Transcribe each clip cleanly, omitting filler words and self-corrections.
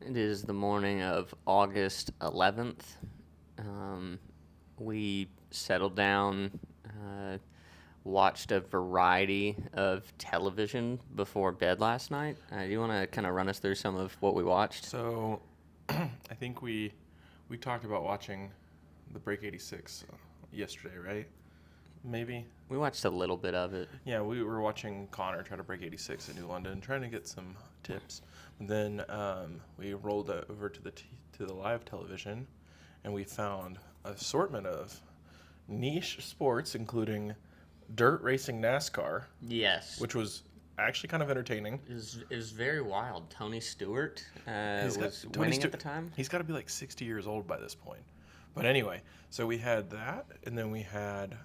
It is the morning of August 11th. We settled down, watched a variety of television before bed last night. Do you want to kind of run us through some of what we watched? So, I think we talked about watching the Break 86 yesterday, right? Maybe. We watched a little bit of it. Yeah, we were watching Connor try to break 86 in New London, trying to get some tips. And then we rolled over to the live television, and we found an assortment of niche sports, including dirt racing NASCAR, Yes. which was actually kind of entertaining. It was very wild. Tony Stewart was winning at the time. He's got to be like 60 years old by this point. But anyway, so we had that, and then we had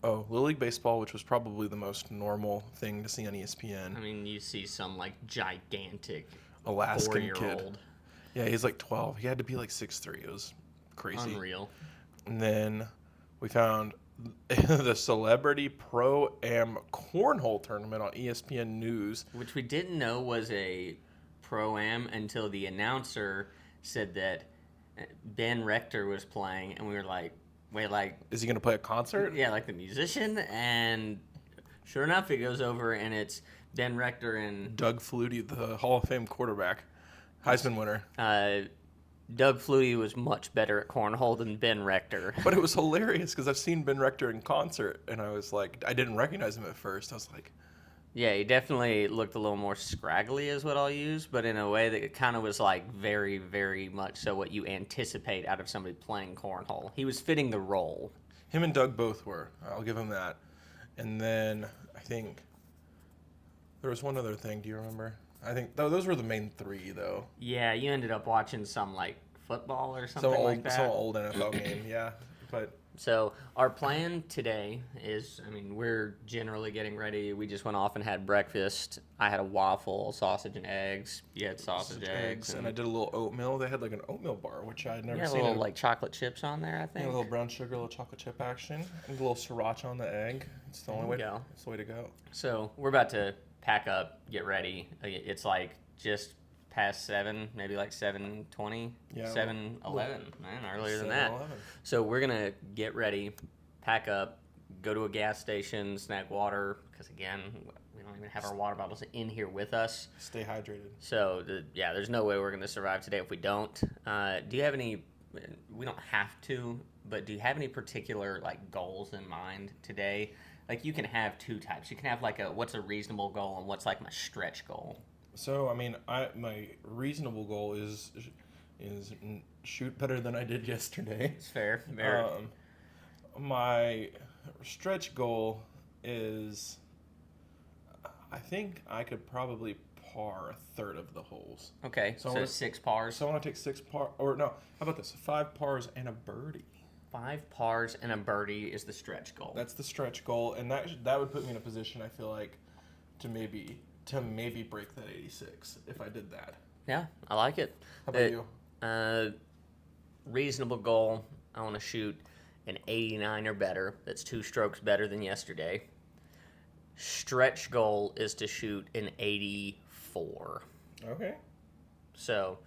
Little League Baseball, which was probably the most normal thing to see on ESPN. I mean, you see some like gigantic Alaskan 4-year-old. kid. Yeah, he's like 12. He had to be like 6'3". It was crazy. Unreal. And then we found the Celebrity Pro-Am Cornhole Tournament on ESPN News. Which we didn't know was a Pro-Am until the announcer said that Ben Rector was playing, and we were like, wait, like... Is he going to play a concert? Yeah, like the musician, and sure enough, it goes over, and it's Ben Rector and... Doug Flutie, the Hall of Fame quarterback, Heisman winner. Doug Flutie was much better at cornhole than Ben Rector. But it was hilarious because I've seen Ben Rector in concert, and I was like, I didn't recognize him at first. I was like... Yeah, he definitely looked a little more scraggly is what I'll use, but in a way that it kind of was like very, very much so what you anticipate out of somebody playing cornhole. He was fitting the role. Him and Doug both were. I'll give him that. And then I think there was one other thing. Do you remember? I think those were the main three, though. Yeah, you ended up watching some like football or something like that. Some old NFL game, yeah. But so our plan today is, I mean, we're generally getting ready. We just went off and had breakfast. I had a waffle, sausage and eggs. You had sausage, eggs. And I did a little oatmeal. They had like an oatmeal bar, which I had never Yeah, a seen. little like chocolate chips on there, I think. Yeah, a little brown sugar, a little chocolate chip action, and a little sriracha on the egg. It's the only way. It's the way to go. So we're about to pack up, get ready. It's like just past 7, maybe like 7:20, Yeah, 7:11, man, earlier than 7-11. that. So we're gonna get ready, pack up, go to a gas station, snag water, because again, we don't even have our water bottles in here with us. Stay hydrated. So there's no way we're gonna survive today if we don't. Do you have any? We don't have to, but do you have any particular like goals in mind today? Like you can have two types. You can have like what's a reasonable goal and what's like my stretch goal. So, I mean, my reasonable goal is shoot better than I did yesterday. It's fair. My stretch goal is, I think I could probably par a third of the holes. Okay, so 6 pars. So I want to take 6 par, or no, how about this? 5 pars and a birdie. 5 pars and a birdie is the stretch goal. That's the stretch goal, and that would put me in a position, I feel like, to maybe break that 86 if I did that. Yeah, I like it. How about you? Reasonable goal, I want to shoot an 89 or better. That's 2 strokes better than yesterday. Stretch goal is to shoot an 84. Okay. So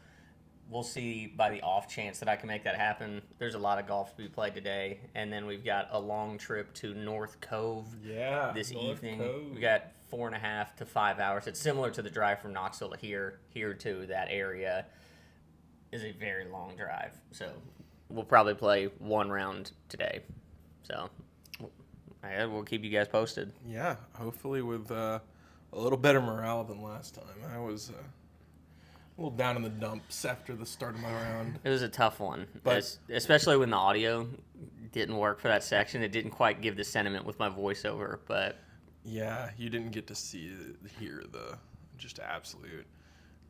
we'll see by the off chance that I can make that happen. There's a lot of golf to be played today, and then we've got a long trip to North Cove this evening. Cove. We got 4.5 to 5 hours. It's similar to the drive from Knoxville to here to that area is a very long drive. So we'll probably play 1 round today. So we'll keep you guys posted. Yeah, hopefully with a little better morale than last time. I was a little down in the dumps after the start of my round. It was a tough one, but especially when the audio didn't work for that section. It didn't quite give the sentiment with my voiceover, but yeah, you didn't get to hear the just absolute,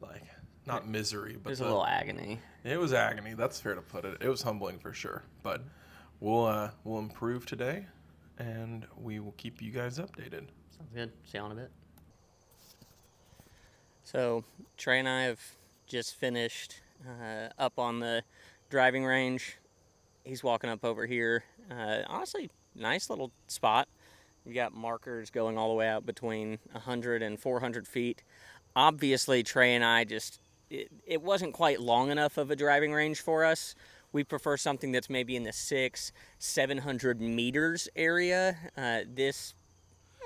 like, not misery, but there's a little agony. It was agony. That's fair to put it. It was humbling for sure. But we'll improve today, and we will keep you guys updated. Sounds good. See you in a bit. So Trey and I have just finished up on the driving range. He's walking up over here. Honestly, nice little spot. You got markers going all the way out between 100 and 400 feet. obviously Trey and I it wasn't quite long enough of a driving range for us. We prefer something that's maybe in the 700 meters area. This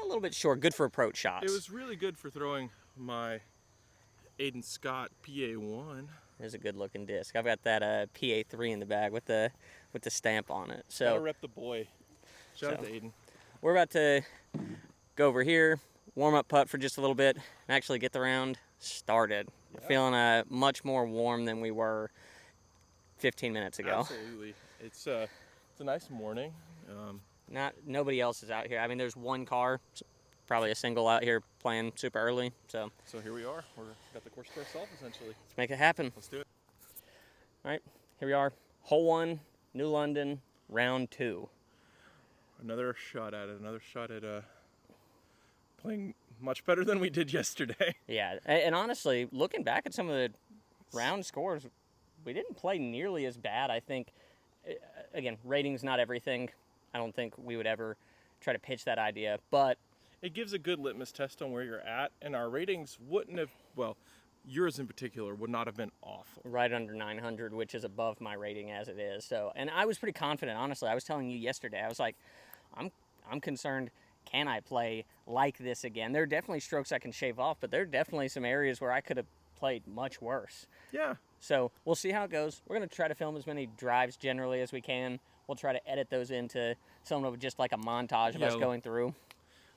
a little bit short, good for approach shots. It was really good for throwing my Aiden Scott PA1. There's a good looking disc. I've got that PA3 in the bag with the stamp on it. So gotta rep the boy. Shout out to Aiden. We're about to go over here, warm up putt for just a little bit, and actually get the round started. Yeah. We're feeling much more warm than we were 15 minutes ago. Absolutely. It's a nice morning. Nobody else is out here. I mean, there's one car, probably a single out here playing super early. So here we are. We've got the course to ourselves essentially. Let's make it happen. Let's do it. All right, here we are. Hole 1, New London, round 2. Another shot at playing much better than we did yesterday. Yeah, and honestly, looking back at some of the round scores, we didn't play nearly as bad. I think, again, rating's not everything. I don't think we would ever try to pitch that idea, but it gives a good litmus test on where you're at, and our ratings wouldn't have, well, yours in particular would not have been awful. Right under 900, which is above my rating as it is. So, and I was pretty confident, honestly. I was telling you yesterday, I was like, I'm concerned, can I play like this again? There are definitely strokes I can shave off, but there are definitely some areas where I could have played much worse. Yeah. So we'll see how it goes. We're going to try to film as many drives generally as we can. We'll try to edit those into some of just like a montage of us going through.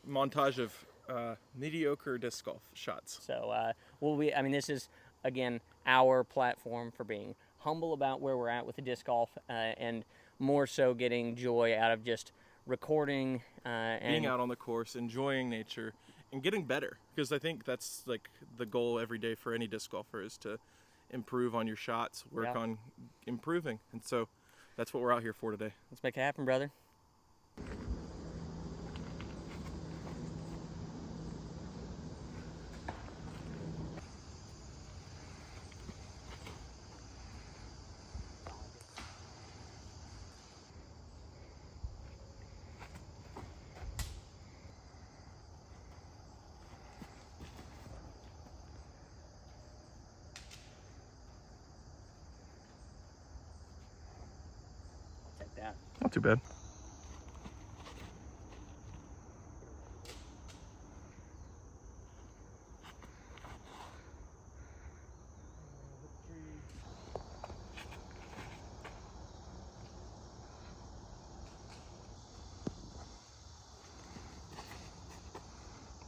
Montage of mediocre disc golf shots. So I mean, this is, again, our platform for being humble about where we're at with the disc golf and more so getting joy out of just recording and being out on the course, enjoying nature, and getting better. Because I think that's like the goal every day for any disc golfer is to improve on your shots, work on improving. And so that's what we're out here for today. Let's make it happen, brother. Not too bad.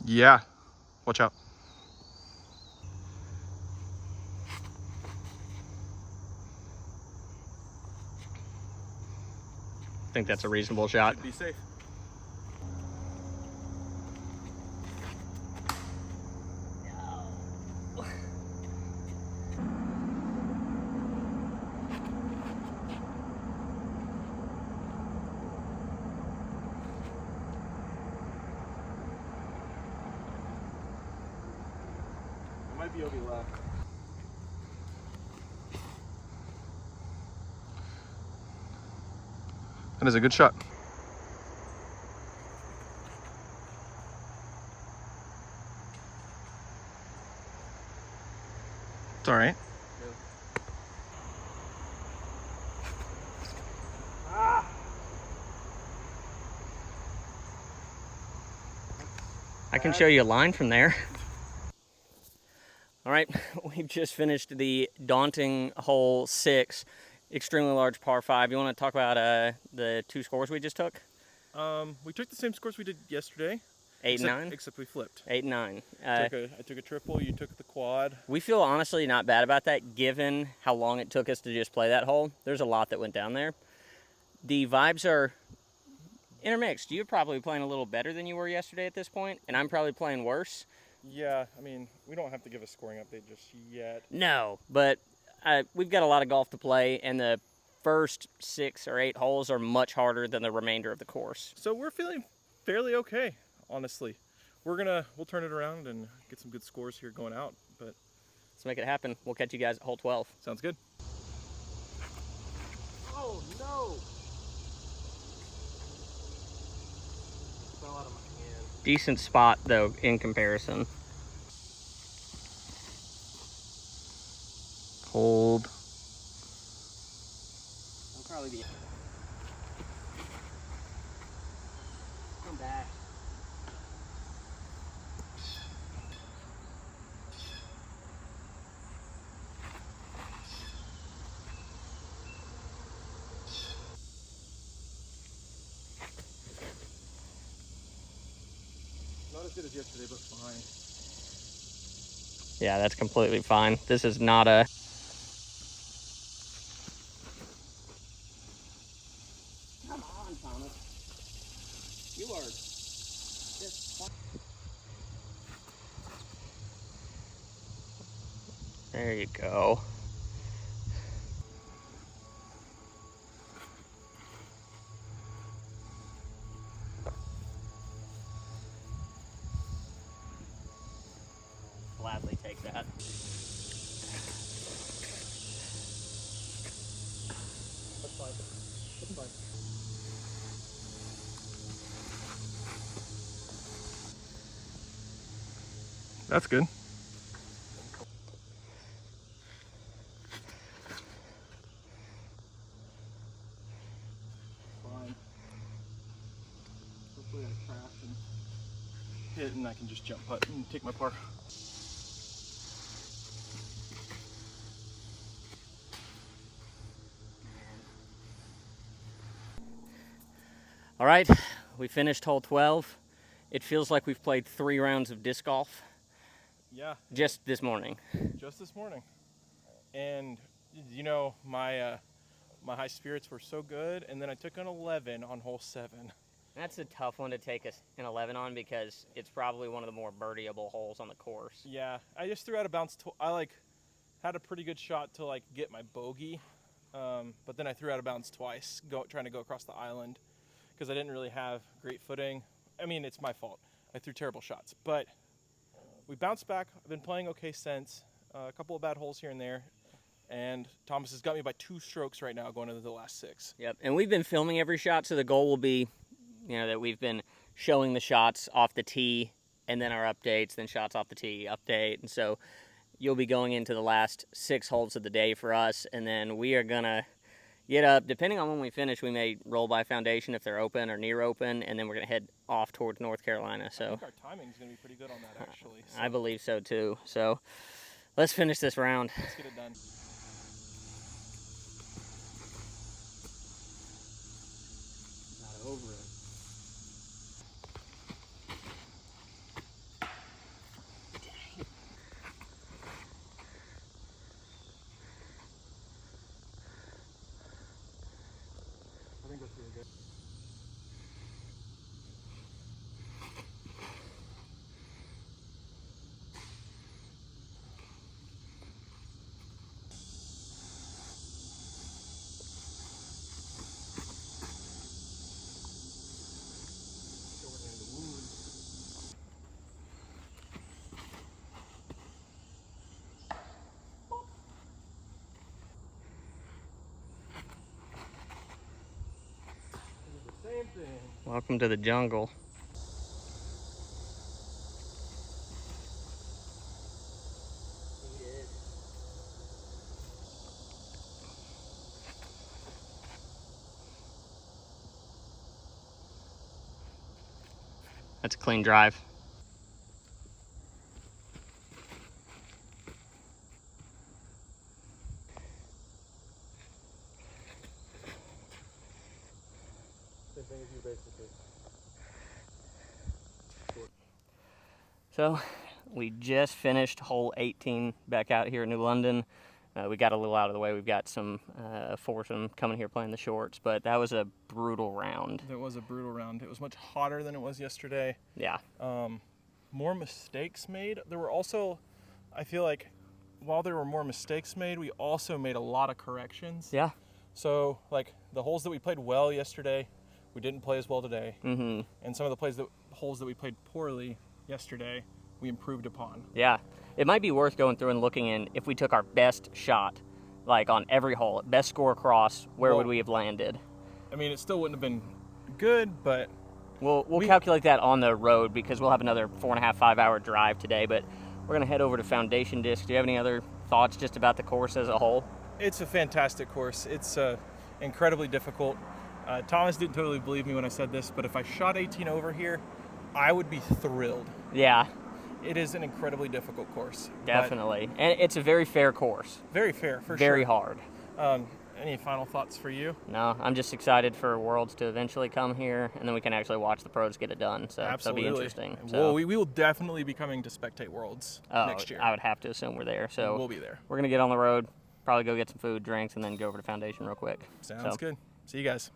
Yeah. Watch out. I think that's a reasonable shot. Be safe. It might be over left. That is a good shot. It's all right. I can show you a line from there. All right, we've just finished the daunting hole 6. Extremely large par 5. You want to talk about the 2 scores we just took? We took the same scores we did yesterday. 8 and 9? Except we flipped. 8 and 9. I took a triple, you took the quad. We feel honestly not bad about that, given how long it took us to just play that hole. There's a lot that went down there. The vibes are intermixed. You're probably playing a little better than you were yesterday at this point, and I'm probably playing worse. Yeah, I mean, we don't have to give a scoring update just yet. No, but we've got a lot of golf to play, and the first 6 or 8 holes are much harder than the remainder of the course. So we're feeling fairly okay, honestly. We'll turn it around and get some good scores here going out, but let's make it happen. We'll catch you guys at hole 12. Sounds good. Oh no! Fell out of my hand. Decent spot though in comparison. Hold. I'll probably be. Come back. Not as good as yesterday, but fine. Yeah, that's completely fine. This is not a. Come on, Thomas. You are just. There you go. Gladly take that. That's fine. That's fine. That's good. Fine. Hopefully I crash and hit and I can just jump putt and take my par. All right, we finished hole 12. It feels like we've played 3 rounds of disc golf Yeah, just this morning. just this morning. And you know, my high spirits were so good, and then I took an 11 on hole 7. That's a tough one to take an 11 on because it's probably one of the more birdieable holes on the course. Yeah, I just threw out of bounds. I had a pretty good shot to get my bogey, but then I threw out of bounds twice, trying to go across the island because I didn't really have great footing. I mean, it's my fault. I threw terrible shots, but we bounced back. I've been playing okay since. A couple of bad holes here and there, and Thomas has got me by 2 strokes right now going into the last 6. Yep, and we've been filming every shot, so the goal will be, that we've been showing the shots off the tee, and then our updates, then shots off the tee, update, and so you'll be going into the last 6 holes of the day for us, and then we are gonna get up. Depending on when we finish, we may roll by Foundation if they're open or near open, and then we're gonna head off towards North Carolina. I So think our timing's gonna be pretty good on that, actually. So I believe so too. So let's finish this round. let's get it done. Not over it. I think that's really good. Same thing. Welcome to the jungle. That's a clean drive. Same thing as you, basically. So we just finished hole 18 back out here in New London. We got a little out of the way. We've got some foursome coming here playing the shorts, but that was a brutal round. It was a brutal round. It was much hotter than it was yesterday. Yeah. More mistakes made. There were also, I feel like, while there were more mistakes made, we also made a lot of corrections. Yeah. So, the holes that we played well yesterday, we didn't play as well today. Mm-hmm. And some of the holes that we played poorly yesterday, we improved upon. Yeah. It might be worth going through and looking in if we took our best shot, on every hole, best score across, where would we have landed? I mean, it still wouldn't have been good, but We'll calculate that on the road because we'll have another 4.5, 5 hour drive today, but we're going to head over to Foundation Disc. Do you have any other thoughts just about the course as a whole? It's a fantastic course. It's incredibly difficult. Thomas didn't totally believe me when I said this, but if I shot 18 over here, I would be thrilled. Yeah, It is an incredibly difficult course. definitely. And it's a very fair course. Very fair, for Very sure. hard. Any final thoughts for you? No, I'm just excited for Worlds to eventually come here, and then we can actually watch the pros get it done. So Absolutely. it'll be interesting. Well, we will definitely be coming to Spectate Worlds next year. I would have to assume we're there. So We'll be there. We're gonna get on the road, probably go get some food, drinks, and then go over to Foundation real quick. Sounds good. See you guys.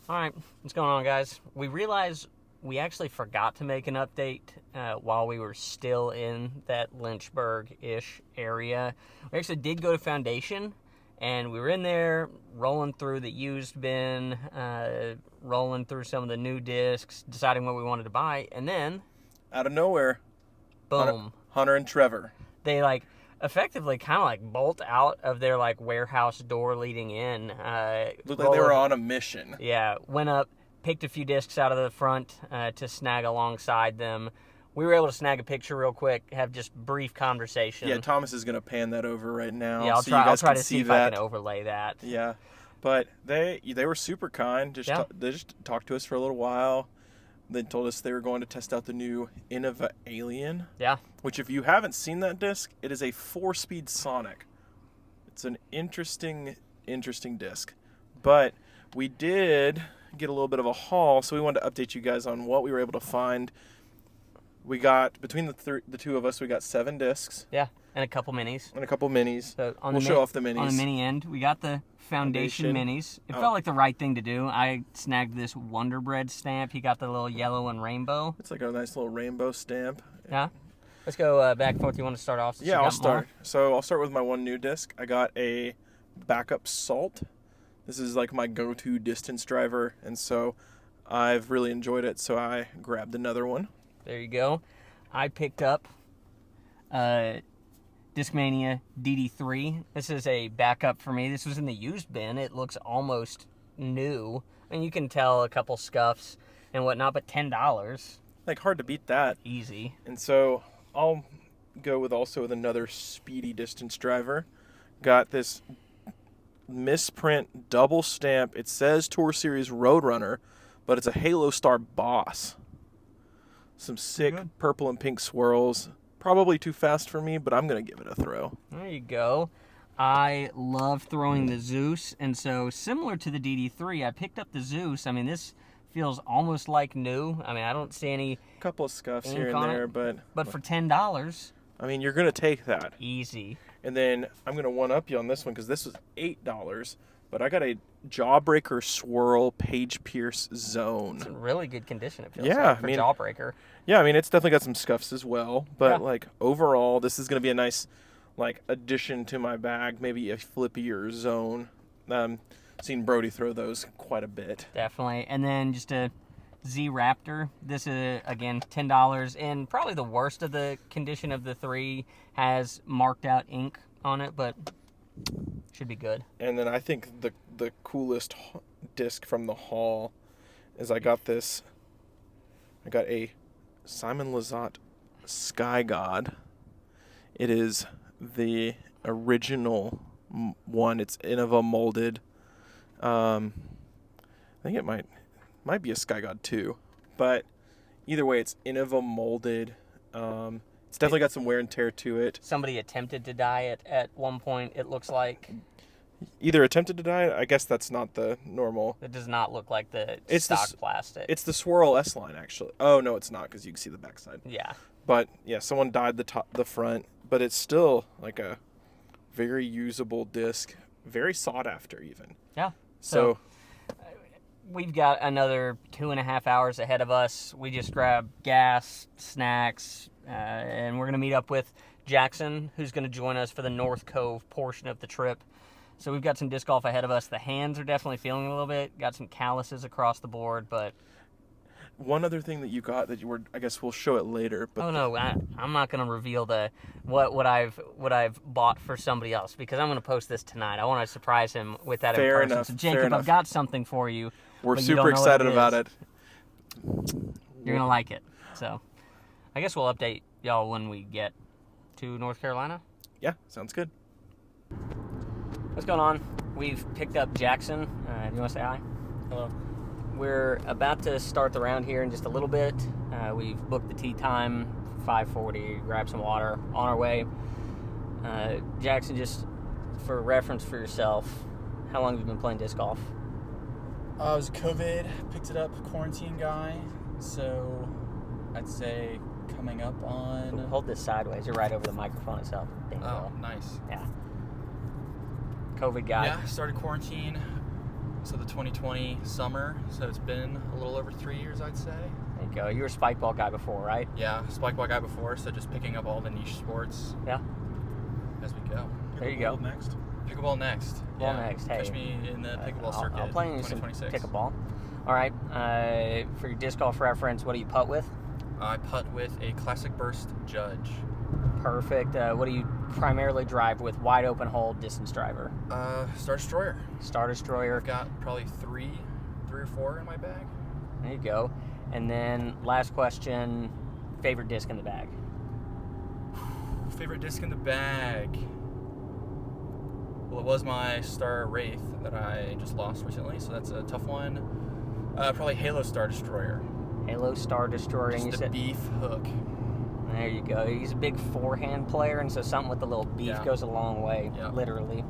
All right, what's going on, guys? We realized we actually forgot to make an update while we were still in that Lynchburg-ish area. We actually did go to Foundation, and we were in there rolling through the used bin, rolling through some of the new discs, deciding what we wanted to buy, and then, Out of nowhere, boom. Hunter and Trevor. They effectively kind of bolt out of their warehouse door leading in. Looked like they were on a mission. Yeah, went up, picked a few discs out of the front to snag alongside them. We were able to snag a picture real quick, have just brief conversation. Yeah, Thomas is gonna pan that over right now. Yeah, I'll so try. you guys I'll try can to see if that. I can overlay that. Yeah, but they were super kind. They just talked to us for a little while. Then told us they were going to test out the new Innova Alien. Yeah. Which, if you haven't seen that disc, it is a 4-speed Sonic. It's an interesting disc. But we did get a little bit of a haul, so we wanted to update you guys on what we were able to find. We got, between the two of us, we got 7 discs. Yeah, and a couple minis. And a couple minis. So we'll show off the minis. On the mini end, we got the Foundation minis. It felt like the right thing to do. I snagged this Wonder Bread stamp. He got the little yellow and rainbow. It's like a nice little rainbow stamp. Yeah. Let's go back and forth. You want to start off? Yeah, I'll start. So I'll start with my one new disc. I got a backup Salt. This is my go-to distance driver, and so I've really enjoyed it, so I grabbed another one. There you go. I picked up Discmania DD3. This is a backup for me. This was in the used bin. It looks almost new. I mean, you can tell a couple scuffs and whatnot, but $10. Hard to beat that. Easy. And so I'll go with another speedy distance driver. Got this misprint double stamp. It says Tour Series Roadrunner, but it's a Halo Star Boss. Some sick purple and pink swirls. Probably too fast for me, but I'm going to give it a throw. There you go. I love throwing the Zeus, and so similar to the DD3, I picked up the Zeus. I mean, this feels almost like new. I mean, I don't see any Couple of scuffs ink here and on there, it, but for $10, I mean, you're going to take that. easy. And then I'm going to one-up you on this one because this was $8, but I got a Jawbreaker Swirl Page Pierce Zone. It's in really good condition, it feels Yeah, for I mean, Jawbreaker. Yeah, I mean, it's definitely got some scuffs as well, but Yeah. overall, this is going to be a nice addition to my bag, maybe a flippier Zone. Seen Brody throw those quite a bit. Definitely. And then just a Z Raptor. This is, again, $10, and probably the worst of the condition of the three. Has marked out ink on it, but should be good. And then I think the coolest disc from the haul is I got a Simon Lizotte Sky God. It is the original one. It's Innova molded. I think it might be a Sky God 2, but either way, it's Innova molded. It's definitely got some wear and tear to it. Somebody attempted to dye it at one point, it looks like. Either attempted to dye it. I guess that's not the normal. It does not look like the It's stock plastic. It's the Swirl S line, actually. Oh no, it's not, because you can see the backside. Yeah. But yeah, someone dyed the front, but it's still a very usable disc, very sought after even. Yeah. So we've got another 2.5 hours ahead of us. We just grabbed gas, snacks, and we're going to meet up with Jackson, who's going to join us for the North Cove portion of the trip. So we've got some disc golf ahead of us. The hands are definitely feeling a little bit. Got some calluses across the board, but... One other thing that you got that you were, I guess we'll show it later. But I'm not going to reveal what I've bought for somebody else, because I'm going to post this tonight. I want to surprise him with that in person. Enough, So Jacob, I've got something for you. We're but you super don't know what excited it about is. it. You're going to like it. So I guess we'll update y'all when we get to North Carolina. Yeah, sounds good. What's going on? We've picked up Jackson. You want to say hi? Hello. We're about to start the round here in just a little bit. We've booked the tee time, 5:40, grab some water, on our way. Jackson, just for reference for yourself, how long have you been playing disc golf? It was COVID, picked it up, quarantine guy, so I'd say coming up on... Hold this sideways. You're right over the microphone itself. There you Oh, go. nice. Yeah. COVID guy. Yeah, started quarantine, so the 2020 summer, so it's been a little over 3 years, I'd say. There you go. You were a spike ball guy before, right? Yeah, spike ball guy before, so just picking up all the niche sports Yeah. as we go. There you go. Next. Pickleball next. Ball next. Hey. Catch me in the pickleball circuit. I'll play you some 2026. pickleball. All right. For your disc golf reference, what do you putt with? I putt with a Classic Burst Judge. Perfect. What do you primarily drive with? Wide open hole, distance driver. Star Destroyer. Star Destroyer. I've got probably three or four in my bag. There you go. And then last question, favorite disc in the bag? Favorite disc in the bag? Well, it was my Star Wraith that I just lost recently, so that's a tough one. Probably Halo Star Destroyer. Halo Star Destroyer. And you Just the said, beef hook. there you go. He's a big forehand player, and so something with the little beef Yeah. goes a long way, Yeah. literally.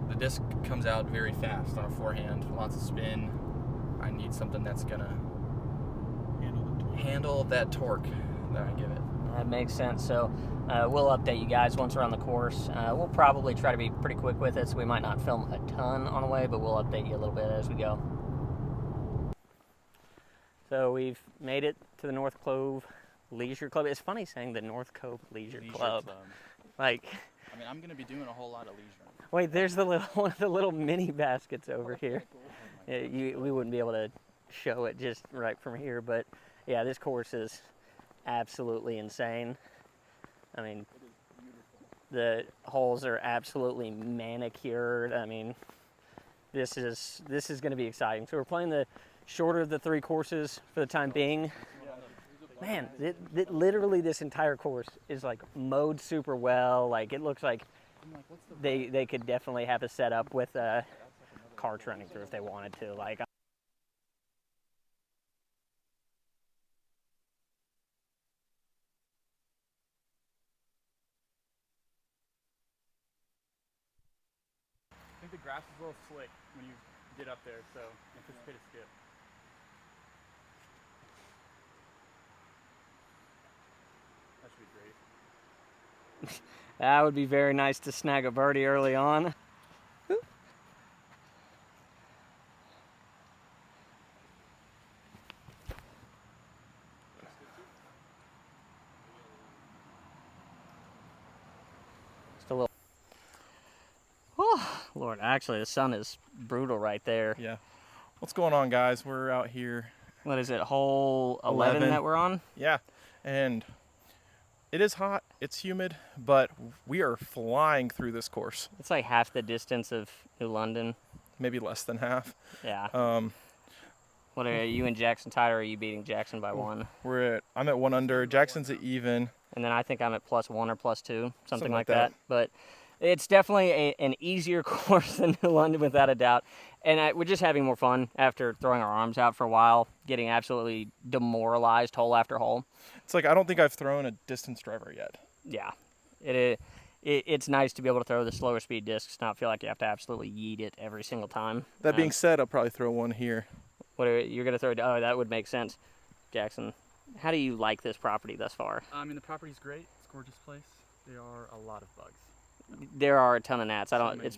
The disc comes out very fast on a forehand, lots of spin. I need something that's gonna handle that torque that I give it. That makes sense. So we'll update you guys once we're on the course. We'll probably try to be pretty quick with it, so we might not film a ton on the way, but we'll update you a little bit as we go. So we've made it to the North Cove Leisure Club. It's funny saying the North Cove Leisure Club. Like, I mean, I'm gonna be doing a whole lot of leisure. wait, there's the little one of the little mini baskets over here. We wouldn't be able to show it just right from here, but yeah, this course is absolutely insane. I mean, the holes are absolutely manicured. I mean, this is going to be exciting. So we're playing the shorter of the three courses for the time being. Man, literally this entire course is like mowed super well. Like it looks like they could definitely have a setup with carts running through if they wanted to. Like. I think the grass is a little slick when you get up there, so anticipate a skip. That should be great. That would be very nice to snag a birdie early on. Just a little. Oh, Lord, actually, the sun is brutal right there. Yeah. What's going on, guys? We're out here. What is it, hole 11 that we're on? Yeah. And it is hot. It's humid, but we are flying through this course. It's like half the distance of New London. Maybe less than half. Yeah. What are you and Jackson tied, or are you beating Jackson by one? I'm at 1 under. Jackson's at even. And then I think I'm at +1 or +2, something like that. that. But it's definitely an easier course than New London, without a doubt. And we're just having more fun after throwing our arms out for a while, getting absolutely demoralized hole after hole. It's like I don't think I've thrown a distance driver yet. Yeah. It's nice to be able to throw the slower speed discs, not feel like you have to absolutely yeet it every single time. That being said, I'll probably throw one here. You're going to throw? Oh, that would make sense. Jackson, how do you like this property thus far? I mean, the property's great. It's a gorgeous place. There are a lot of bugs. There are a ton of gnats. So many gnats.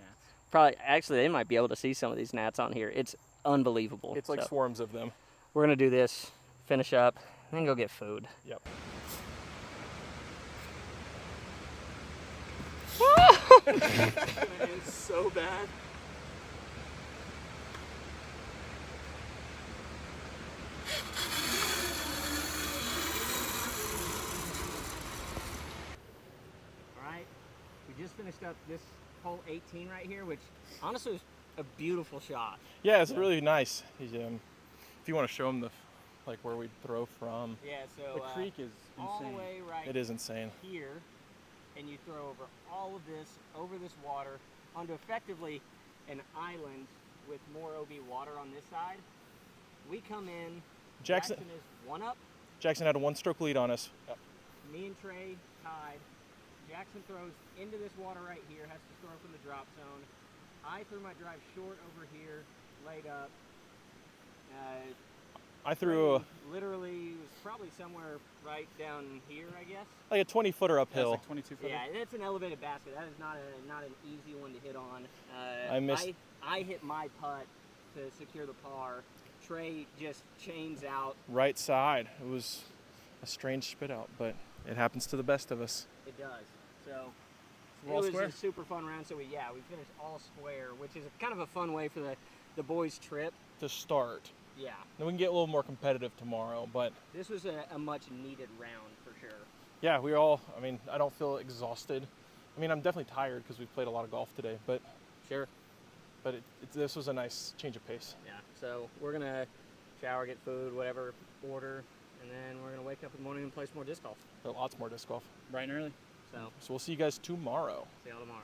Probably, actually, they might be able to see some of these gnats on here. It's unbelievable. It's like So, swarms of them. we're going to do this, finish up, and then go get food. Yep. It's so bad. All right, we just finished up this hole 18 right here, which honestly was a beautiful shot. Yeah, it's really nice. If you want to show them where we throw from. Yeah, so The creek is all insane. the way right It is insane. here, and you throw over all of this, over this water, onto effectively an island with more OB water on this side. We come in, Jackson is one up, Jackson had a 1-stroke lead on us. me and Trey tied. Jackson throws into this water right here, has to throw from the drop zone. I threw my drive short over here, laid up. I threw Literally was probably somewhere right down here, I guess. like a 20-footer Yeah, uphill. it's like 22 footer. Yeah, it's an elevated basket. That is not an easy one to hit on. I missed- I hit my putt to secure the par. Trey just chains out. Right side. It was a strange spit out, but it happens to the best of us. It does. So We're all it was square? a super fun round. So we finished all square, which is kind of a fun way for the boys' trip. To start. Yeah, Then we can get a little more competitive tomorrow, but this was a much needed round for sure. yeah, I don't feel exhausted. I mean, I'm definitely tired because we've played a lot of golf today, but Sure. this was a nice change of pace. Yeah. So we're gonna shower, get food, whatever order, and then we're gonna wake up in the morning and play some more disc golf. Lots more disc golf. Bright and early. So So we'll see you guys tomorrow. see y'all tomorrow.